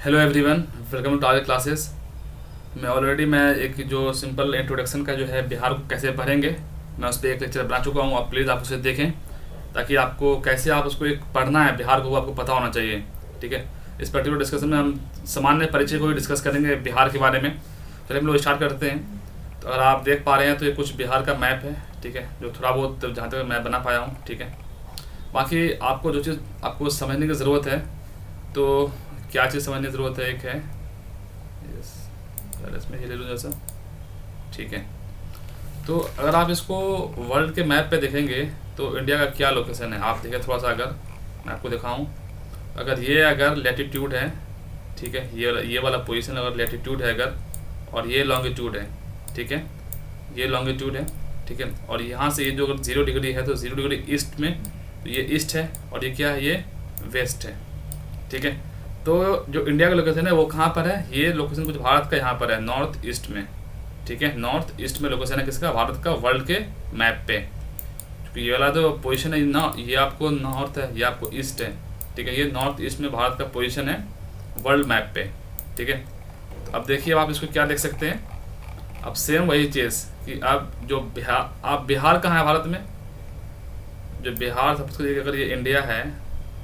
Hello everyone, welcome to our classes. मैं एक जो सिंपल इंट्रोडक्शन का जो है बिहार को कैसे पढ़ेंगे, मैं उस पर एक लेक्चर बना चुका हूँ। आप प्लीज़ आप उसे देखें ताकि आपको कैसे आप उसको एक पढ़ना है बिहार को, वो आपको पता होना चाहिए। ठीक है, इस पर्टिकुलर डिस्कशन में हम सामान्य परिचय को ही डिस्कस करेंगे बिहार के बारे में। चलिए हम लोग स्टार्ट करते हैं। तो अगर आप देख पा रहे हैं तो ये कुछ बिहार का मैप है, ठीक है, जो थोड़ा बहुत जहाँ तक मैं बना पाया हूँ। ठीक है, बाकी आपको जो चीज़ आपको समझने की ज़रूरत है, तो क्या चीज़ समझने की ज़रूरत है, एक है यस, इसमें ये ले लूँ जैसा। ठीक है, तो अगर आप इसको वर्ल्ड के मैप पे देखेंगे तो इंडिया का क्या लोकेशन है, आप देखें थोड़ा सा। अगर मैं आपको दिखाऊं, अगर लैटिट्यूड है, ठीक है, ये वाला पोजीशन अगर लैटिट्यूड है अगर, और ये लॉन्गिट्यूड है, ठीक है, ये लॉन्गिट्यूड है, ठीक है, और यहाँ से ये जो अगर 0 डिग्री है तो 0 डिग्री ईस्ट में, तो ये ईस्ट है, और ये क्या है, ये वेस्ट है। ठीक है, तो जो इंडिया का लोकेशन है वो कहाँ पर है, ये लोकेशन कुछ भारत का यहाँ पर है, नॉर्थ ईस्ट में। ठीक है, नॉर्थ ईस्ट में लोकेशन है किसका, भारत का, वर्ल्ड के मैप पे। क्योंकि ये वाला जो पोजीशन है ना, ये आपको नॉर्थ है, ये आपको ईस्ट है। ठीक है, ये नॉर्थ ईस्ट में भारत का पोजीशन है वर्ल्ड मैप पे। ठीक है, तो अब देखिए आप इसको क्या देख सकते हैं। अब सेम वही चीज़ कि अब जो बिहार कहाँ है भारत में, जो बिहार सबसे, अगर ये इंडिया है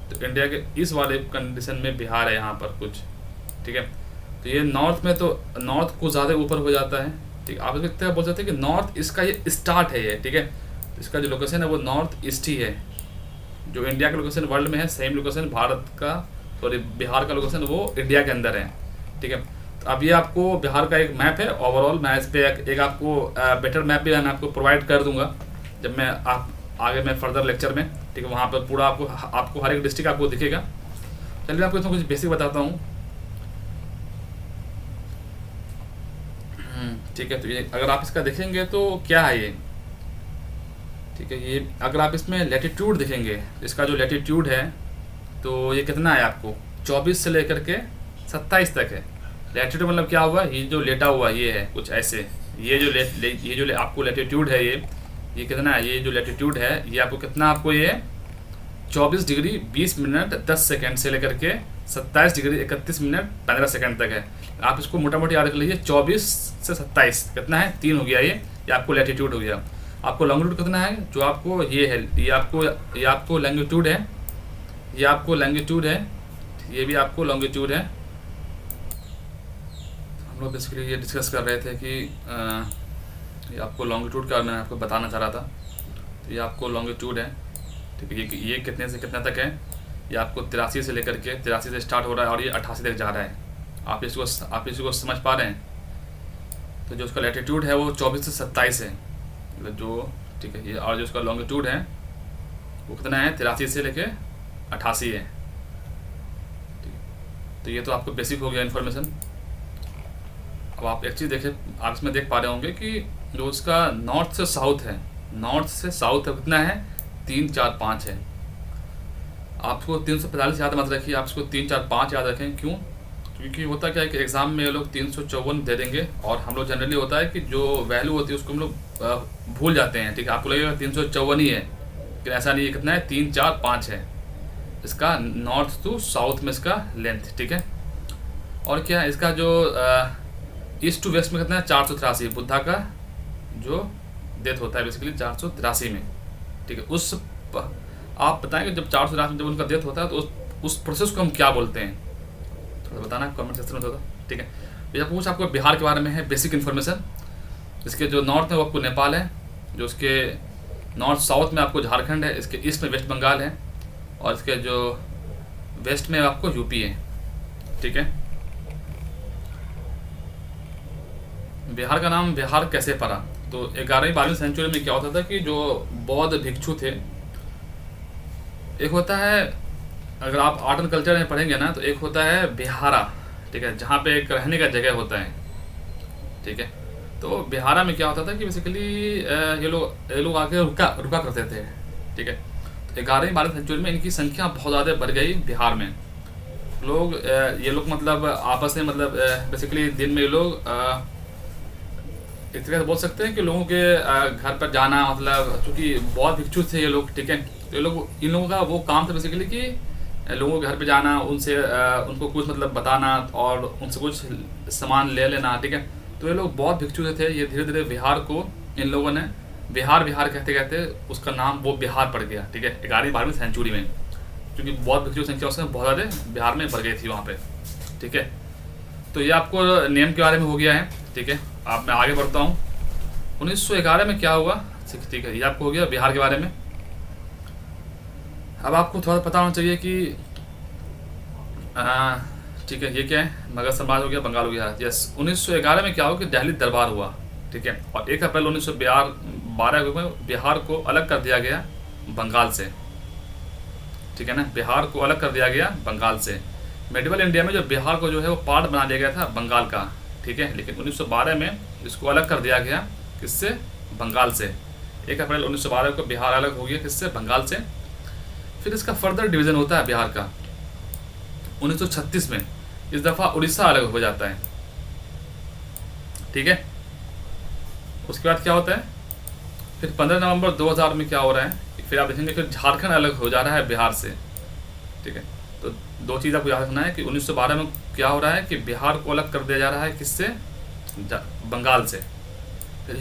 तो इंडिया के इस वाले कंडीशन में बिहार है यहाँ पर कुछ। ठीक है, तो ये नॉर्थ में, तो नॉर्थ को ज़्यादा ऊपर हो जाता है। ठीक है, आप देखते हैं, बोल सकते हैं कि नॉर्थ इसका ये स्टार्ट है ये। ठीक है, तो इसका जो लोकेशन है वो नॉर्थ ईस्ट ही है। जो इंडिया का लोकेशन वर्ल्ड में है, सेम लोकेशन भारत का, सॉरी बिहार का लोकेशन वो इंडिया के अंदर है। ठीक है, तो अब ये आपको बिहार का एक मैप है ओवरऑल। मैं इस पर एक आपको बेटर मैप भी मैं आपको प्रोवाइड कर दूंगा जब मैं आगे मैं फर्दर लेक्चर में। ठीक है, वहाँ पर पूरा आपको हर एक डिस्ट्रिक्ट आपको दिखेगा। चलिए आपको इसमें कुछ बेसिक बताता हूँ। ठीक है, तो ये अगर आप इसका देखेंगे तो क्या है ये, ठीक है, ये अगर आप इसमें लैटिट्यूड देखेंगे, इसका जो लैटिट्यूड है तो ये कितना है आपको, 24 से लेकर के 27 तक है। लैटिट्यूड मतलब क्या हुआ, ये जो लेटा हुआ ये है कुछ ऐसे, ये जो आपको लैटिट्यूड है ये कितना है, ये जो लैटिट्यूड है ये आपको कितना, आपको ये 24 डिग्री 20 मिनट 10 सेकंड से लेकर के 27 डिग्री 31 मिनट 15 सेकंड तक है। आप इसको मोटा मोटी याद रख लीजिए, 24 से 27 कितना है, 3 हो गया ये आपको लैटिट्यूड हो गया। आपको लॉन्गिट्यूड कितना है, जो आपको ये है, ये आपको लॉन्गिट्यूड है, ये आपको लॉन्गिट्यूड है, ये भी आपको लॉन्गिट्यूड है। हम लोग बेसिकली ये डिस्कस कर रहे थे कि ये आपको लॉन्गिट्यूड का मैं आपको बताना चाह रहा था। तो ये आपको लॉन्गिट्यूड है, ठीक है, ये कितने से कितने तक है, ये आपको 83 से लेकर के 83 से स्टार्ट हो रहा है और ये 88 तक जा रहा है। आप इसको समझ पा रहे हैं। तो जो उसका लैटिट्यूड है वो 24 से 27 है, मतलब जो, ठीक है, ये, और जो उसका लॉन्गिट्यूड है वो कितना है, 83 से लेके 88 है। ठीक है, तो ये तो आपको बेसिक हो गया इन्फॉर्मेशन। अब आप एक चीज़ देखें, आप इसमें देख पा रहे होंगे कि जो उसका नॉर्थ से साउथ है, नॉर्थ से साउथ कितना है, 3 4 5 है। आपको 345 याद मत रखिए, आप इसको 3 4 5 याद रखें। क्यों, क्योंकि होता क्या है कि एग्ज़ाम में ये लोग 354 दे देंगे, और हम लोग जनरली होता है कि जो वैल्यू होती है उसको हम लोग भूल जाते हैं। ठीक है, आपको लगेगा 354 ही है, लेकिन ऐसा नहीं है, कितना है, 3 4 5 है इसका नॉर्थ टू साउथ में इसका लेंथ। ठीक है, और क्या है इसका जो ईस्ट टू वेस्ट में कितना है, 483 बुद्धा का जो डेथ होता है बेसिकली 483 में। ठीक है, आप बताएंगे जब 483 में जब उनका डेथ होता है तो उस प्रोसेस को हम क्या बोलते हैं, थोड़ा बताना कमेंट सेक्शन में थोड़ा। ठीक है, भैया कुछ आपको बिहार के बारे में है बेसिक इन्फॉर्मेशन। इसके जो नॉर्थ में वो आपको नेपाल है, जो इसके नॉर्थ साउथ में आपको झारखंड है, इसके ईस्ट में वेस्ट बंगाल है, और इसके जो वेस्ट में आपको यूपी है। ठीक है, बिहार का नाम बिहार कैसे पड़ा, तो 11वीं 12वीं सेंचुरी में क्या होता था कि जो बौद्ध भिक्षु थे, एक होता है, अगर आप आर्ट एंड कल्चर में पढ़ेंगे ना, तो एक होता है बिहारा, ठीक है, जहाँ पे एक रहने का जगह होता है। ठीक है, तो बिहारा में क्या होता था कि बेसिकली ये लोग आके रुका करते थे। ठीक है, तो 11वीं 12वीं सेंचुरी में इनकी संख्या बहुत ज़्यादा बढ़ गई बिहार में। ये लोग मतलब आपस में, मतलब बेसिकली दिन में ये लोग एक तरह से बोल सकते हैं कि लोगों के घर पर जाना, मतलब चूँकि बहुत भिक्षु थे ये लोग। ठीक है, तो इन लोगों का वो काम था बेसिकली कि लोगों के घर पे जाना, उनसे उनको कुछ मतलब बताना और उनसे कुछ सामान ले लेना, ठीक है। तो ये लोग बौद्ध भिक्षु थे। ये धीरे धीरे बिहार को इन लोगों ने बिहार बिहार कहते कहते उसका नाम वो बिहार पड़ गया, ठीक है, 11वीं-12वीं सेंचुरी में, क्योंकि बौद्ध भिक्षु की संख्या उसमें बहुत ज़्यादा बिहार में बढ़ गई थी वहाँ पे, ठीक है। तो ये आपको नेम के बारे में हो गया है, ठीक है। अब मैं आगे बढ़ता हूँ। 1911 में क्या हुआ, ठीक है, ये आपको हो गया बिहार के बारे में। अब आपको थोड़ा पता होना चाहिए कि ठीक है, ये क्या है, मगध साम्राज्य हो गया, बंगाल हो गया। यस, 1911 में क्या हुआ कि दिल्ली दरबार हुआ, ठीक है, और 1 अप्रैल 1912 में बिहार को अलग कर दिया गया बंगाल से, ठीक है ना। बिहार को अलग कर दिया गया बंगाल से। मेडिवल इंडिया में जो बिहार को जो है वो पार्ट बना दिया गया था बंगाल का, ठीक है, लेकिन 1912 में इसको अलग कर दिया गया, किससे, बंगाल से। 1 अप्रैल 1912 को बिहार अलग हो गया, किससे, बंगाल से। फिर इसका फर्दर डिवीज़न होता है बिहार का 1936 में। इस दफ़ा उड़ीसा अलग हो जाता है, ठीक है। उसके बाद क्या होता है, फिर 15 नवंबर 2000 में क्या हो रहा है, फिर आप देखेंगे फिर झारखंड अलग हो जा रहा है बिहार से, ठीक है। तो 2 चीज़ आपको याद रखना है कि 1912 में क्या हो रहा है कि बिहार को अलग कर दिया जा रहा है, किससे, बंगाल से।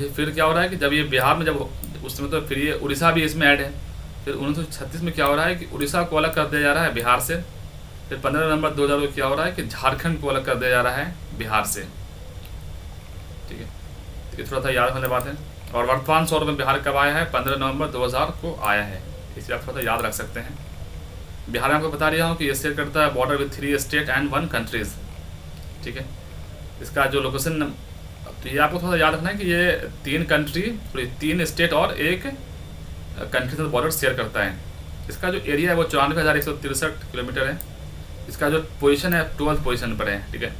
फिर क्या हो रहा है कि जब ये बिहार में जब उस समय, तो फिर ये उड़ीसा भी इसमें ऐड है। फिर 1936 में क्या हो रहा है कि उड़ीसा को अलग कर दिया जा रहा है बिहार से। फिर 15 नवंबर 2000 को क्या हो रहा है कि झारखंड को अलग कर दिया जा रहा है बिहार से, ठीक है। तो ये थोड़ा सा याद होने बात है। और वर्तमान स्वरूप में बिहार कब आया है, 15 नवंबर 2000 को आया है, इसलिए आप थोड़ा सा याद रख सकते हैं। बिहार में आपको बता रहा हूँ कि ये शेयर करता है border with 3 state and 1 countries, ठीक है। इसका जो लोकेशन, तो ये आपको थोड़ा याद रखना है कि ये 3 कंट्री, 3 स्टेट और 1 कंट्री से बॉर्डर शेयर करता है। इसका जो एरिया है वो 94,163 किलोमीटर है। इसका जो पोजीशन है 12th पोजीशन पर है, ठीक है।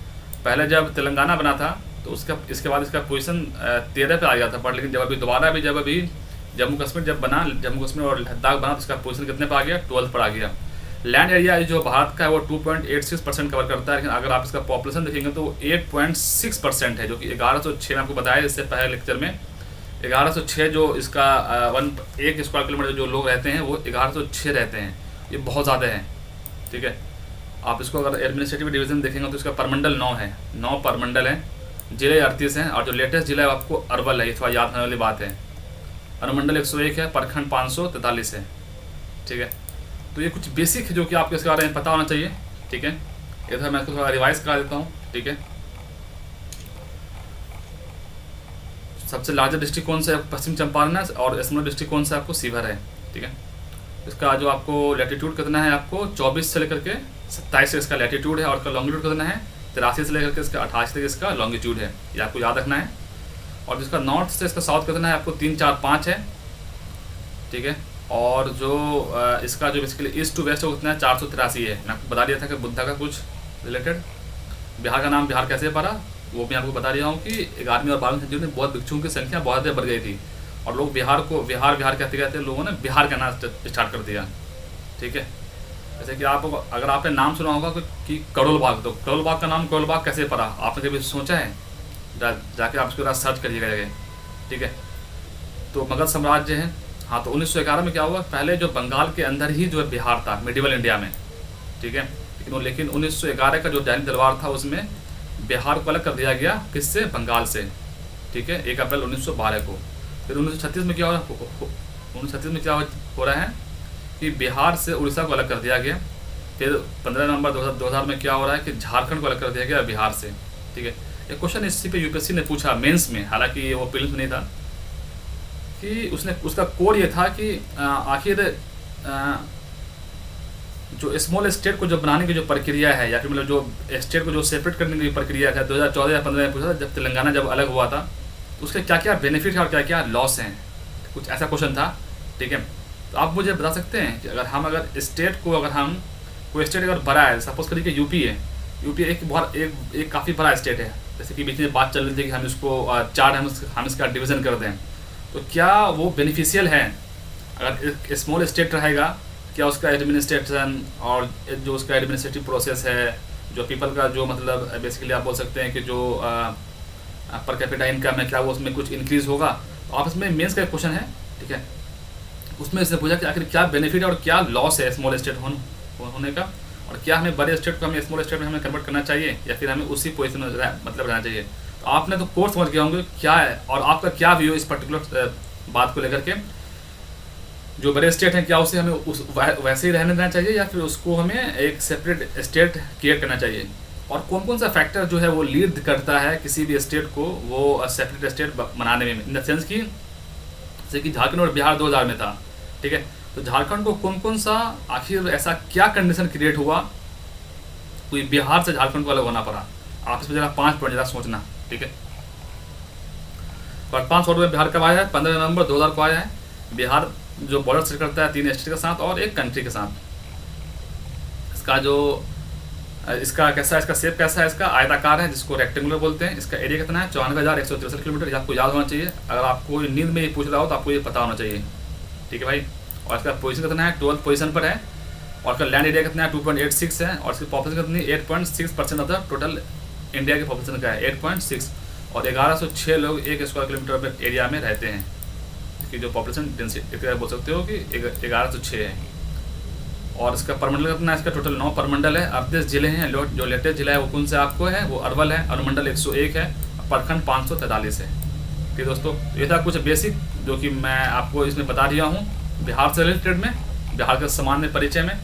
पहले जब तेलंगाना बना था तो इसके बाद इसका पोजीशन 13 पे आ गया था, पर लेकिन जब अभी जम्मू कश्मीर जब बना, जम्मू कश्मीर और लद्दाख बना, तो इसका पोजीशन कितने पर आ गया, 12th पर आ गया। लैंड एरिया जो भारत का है वो 2.86% कवर करता है, लेकिन अगर आप इसका पॉपुलेशन देखेंगे तो 8.6% है, जो कि 1106 में आपको बताया इससे पहले लेक्चर में। 1106 जो इसका 1 स्क्वायर किलोमीटर जो लोग रहते हैं वो 1106 रहते हैं, ये बहुत ज़्यादा है, ठीक है। आप इसको अगर एडमिनिस्ट्रेटिव डिवीज़न देखेंगे तो इसका परमंडल 9 है, 9 परमंडल हैं, जिले 38 हैं, और जो लेटेस्ट जिला है आपको अरवल है, ये थोड़ा याद होने वाली बात है। अनुमंडल 101 है, प्रखंड 543 है, ठीक है। तो ये कुछ बेसिक है जो कि आपको इसके बारे में पता होना चाहिए, ठीक है। इधर मैं इसको थोड़ा रिवाइज करा देता हूँ, ठीक है। सबसे लार्जेस्ट डिस्ट्रिक्ट कौन सा है, पश्चिम चंपारण है, और स्मॉल डिस्ट्रिक्ट कौन सा आपको सीवर है, ठीक है। इसका जो आपको लैटिट्यूड कितना है, आपको 24 से लेकर के 27 से इसका लैटिट्यूड है, और इसका लॉन्गिट्यूड कितना है, 83 से लेकर के इसका 88 तक इसका लॉन्गिट्यूड है, ये आपको याद रखना है। और जिसका नॉर्थ से इसका साउथ कितना है, आपको 3, 4, 5 है, ठीक है। और जो इसका जो बेसिकली ईस्ट टू वेस्ट है कितना है, 483 है। मैं आपको बता दिया था कि बुद्धा का कुछ रिलेटेड। बिहार का नाम बिहार कैसे पड़ा, वो भी आपको बता रहा हूँ कि 11वीं और 12वीं सेंचुरी में बौद्ध भिक्षुओं की संख्या बहुत ज़्यादा बढ़ गई थी, और लोग बिहार को बिहार बिहार कहते कहते लोगों ने बिहार का नाम स्टार्ट कर दिया, ठीक है। जैसे कि आप अगर आपने नाम सुना होगा कि करोल बाग, तो करोल बाग का नाम करोल बाग कैसे पड़ा, आपने कभी सोचा है, जाके आप उसके बाद सर्च करिएगा जगह, ठीक है। तो मगध साम्राज्य है, हाँ। तो 1911 में क्या हुआ, पहले जो बंगाल के अंदर ही जो है बिहार था मिडिवल इंडिया में, ठीक है। लेकिन 1911 का जो दिल्ली दरबार था उसमें बिहार को अलग कर दिया गया, किससे, बंगाल से, ठीक है, 1 अप्रैल 1912 को। फिर 1936 में क्या हो रहा है, 1936 में क्या हो रहा है कि बिहार से उड़ीसा को अलग कर दिया गया। फिर 15 नवंबर 2000 में क्या हो रहा है कि झारखंड को अलग कर दिया गया बिहार से, ठीक है। एक क्वेश्चन इसी पे यूपीएससी ने पूछा मेंस में, हालांकि वो प्रीलिम्स में नहीं था, कि उसका कोड ये था कि आखिर जो स्मॉल स्टेट को जो बनाने की जो प्रक्रिया है, या फिर मतलब जो स्टेट को जो सेपरेट करने की प्रक्रिया है, 2014 या 15 में पूछा था, जब तेलंगाना जब अलग हुआ था, तो उसके क्या क्या बेनिफिट है और क्या क्या लॉस हैं, कुछ ऐसा क्वेश्चन था, ठीक है। तो आप मुझे बता सकते हैं कि अगर स्टेट को कोई स्टेट अगर बड़ा है, सपोज करिए कि यूपी है, यूपी एक काफ़ी बड़ा स्टेट है, जैसे कि बीच में बात चल रही थी कि हम इसको चार्ट हम इसका डिवीज़न कर दें, तो क्या वो बेनिफिशियल है अगर एक स्मॉल स्टेट रहेगा, क्या उसका एडमिनिस्ट्रेशन और जो उसका एडमिनिस्ट्रेटिव प्रोसेस है, जो पीपल का जो मतलब बेसिकली आप बोल सकते हैं कि जो पर कैपिटा इनकम है, क्या वो उसमें कुछ इंक्रीज़ होगा। तो आप इसमें मेंस का क्वेश्चन है, ठीक है, उसमें इससे पूछा कि आखिर क्या बेनिफिट है और क्या लॉस है स्मॉल स्टेट होने का, और क्या हमें बड़े स्टेट को हमें स्मॉल स्टेट में हमें कन्वर्ट करना चाहिए या फिर हमें उसी पोजीशन में मतलब रहना चाहिए। तो आपने तो कोर्स समझ गए होंगे क्या है, और आपका क्या व्यू इस पर्टिकुलर बात को लेकर के, जो बड़े स्टेट हैं क्या उसे हमें उस वैसे ही रहने देना चाहिए या फिर उसको हमें एक सेपरेट स्टेट क्रिएट करना चाहिए, और कौन कौन सा फैक्टर जो है वो लीड करता है किसी भी स्टेट को वो सेपरेट स्टेट बनाने में, इन द सेंस की जैसे कि झारखंड और बिहार 2000 में था, ठीक है, तो झारखंड को कौन कौन सा आखिर ऐसा क्या कंडीशन क्रिएट हुआ कोई बिहार से झारखंड को अलग होना पड़ा। आप इसमें जरा 5 पॉइंट जरा सोचना, ठीक है। और 5 में बिहार कब आया है, 15 नवंबर 2000 को आया है। बिहार जो बॉर्डर सेट करता है 3 स्टेट के साथ और एक कंट्री के साथ। इसका जो इसका कैसा, इसका शेप कैसा है, इसका आयताकार है जिसको रेक्टेंगुलर बोलते हैं। इसका एरिया कितना है, 54,163 किलोमीटर। ये आपको याद होना चाहिए, अगर आपको नींद में ये पूछ रहा हो तो आपको ये पता होना चाहिए, ठीक है भाई। और इसका पोजीशन कितना है, 12th पोजीशन पर है। और इसका लैंड एरिया कितना है, 2.86 है। और इसकी पॉपुलेशन कितनी, 8.6% ऑफ द टोटल इंडिया के पॉपुलेशन का है, 8.6। और 1106 लोग 1 स्क्वायर किलोमीटर एरिया में रहते हैं। इसकी जो पॉपुलेशन डेंसिटी बोल सकते हो कि 1106 है। और इसका परमंडल कितना है, इसका टोटल 9 परमंडल है। 38 जिले हैं। जो लेटेस्ट जिला है वो कौन से आपको है, वो अरवल है। अनुमंडल 101 है, प्रखंड 543 है। ठीक दोस्तों, ये था कुछ बेसिक जो कि मैं आपको इसमें बता दिया हूँ बिहार से रिलेटेड में, बिहार के सामान्य परिचय में।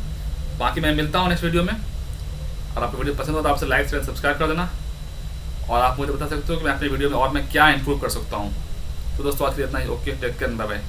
बाकी मैं मिलता हूँ नेक्स्ट वीडियो में, और आपको वीडियो पसंद हो तो आपसे लाइक शेयर सब्सक्राइब कर देना, और आप मुझे बता सकते हो कि मैं अपने वीडियो में और मैं क्या इंप्रूव कर सकता हूँ। तो दोस्तों आज के लिए इतना ही। Okay, take care, bye bye.